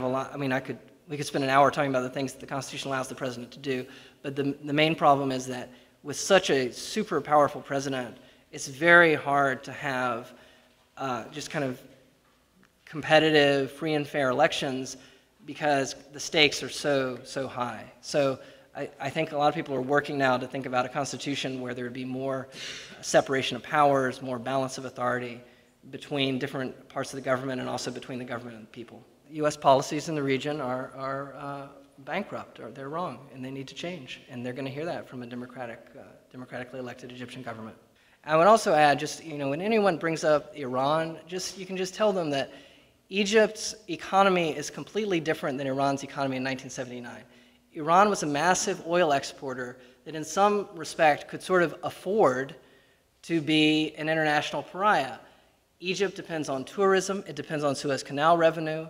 a lot. I mean, we could spend an hour talking about the things that the Constitution allows the president to do, but the main problem is that with such a super powerful president, it's very hard to have just kind of competitive, free and fair elections because the stakes are so high. So I think a lot of people are working now to think about a constitution where there would be more separation of powers, more balance of authority between different parts of the government and also between the government and the people. U.S. policies in the region are bankrupt, or they're wrong, and they need to change. And they're going to hear that from a democratically elected Egyptian government. I would also add, just, when anyone brings up Iran, you can just tell them that Egypt's economy is completely different than Iran's economy in 1979. Iran was a massive oil exporter that in some respect could sort of afford to be an international pariah. Egypt depends on tourism, it depends on Suez Canal revenue,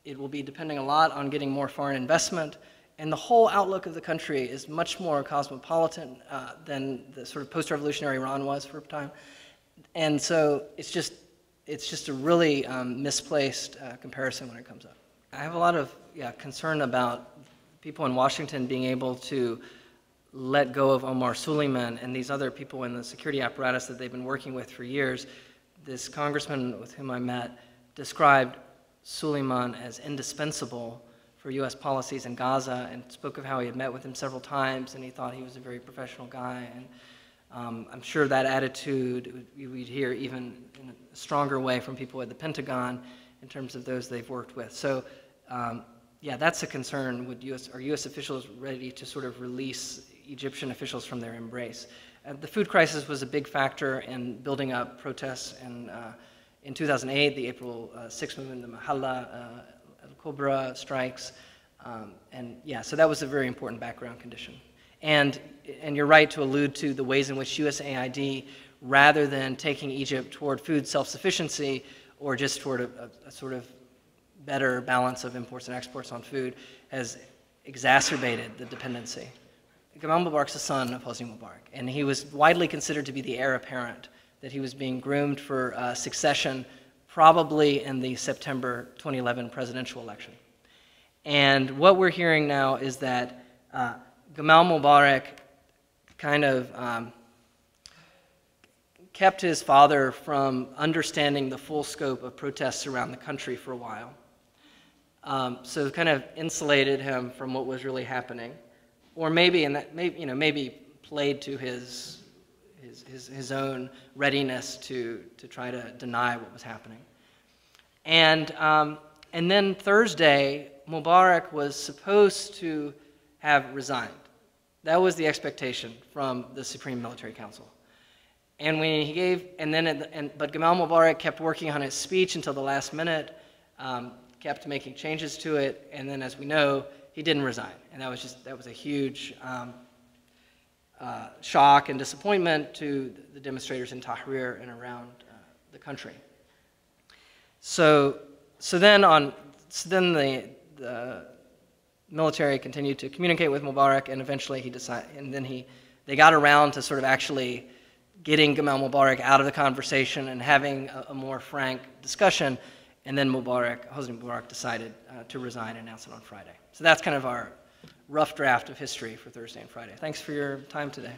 it will be depending a lot on getting more foreign investment, and the whole outlook of the country is much more cosmopolitan than the sort of post-revolutionary Iran was for a time. And so it's just a really misplaced comparison when it comes up. I have a lot of concern about people in Washington being able to let go of Omar Suleiman and these other people in the security apparatus that they've been working with for years. This congressman with whom I met described Suleiman as indispensable for U.S. policies in Gaza and spoke of how he had met with him several times and he thought he was a very professional guy. And I'm sure that attitude we'd hear even in a stronger way from people at the Pentagon in terms of those they've worked with. So yeah, that's a concern. Are U.S. officials ready to sort of release Egyptian officials from their embrace? The food crisis was a big factor in building up protests in 2008, the April 6th movement, the Mahalla al-Kubra strikes, and yeah, so that was a very important background condition. And you're right to allude to the ways in which USAID, rather than taking Egypt toward food self-sufficiency or just toward a sort of better balance of imports and exports on food, has exacerbated the dependency. Gamal Mubarak's the son of Hosni Mubarak, and he was widely considered to be the heir apparent, that he was being groomed for succession probably in the September 2011 presidential election. And what we're hearing now is that Gamal Mubarak kind of kept his father from understanding the full scope of protests around the country for a while. So kind of insulated him from what was really happening, or maybe maybe played to his own readiness to try to deny what was happening. And then Thursday, Mubarak was supposed to have resigned. That was the expectation from the Supreme Military Council. And when he gave, but Gamal Mubarak kept working on his speech until the last minute, kept making changes to it, and then, as we know, he didn't resign. And that was a huge shock and disappointment to the demonstrators in Tahrir and around the country. So then the military continued to communicate with Mubarak, and eventually they got around to sort of actually getting Gamal Mubarak out of the conversation and having a more frank discussion, and then Hosni Mubarak decided to resign and announce it on Friday. So that's kind of our rough draft of history for Thursday and Friday. Thanks for your time today.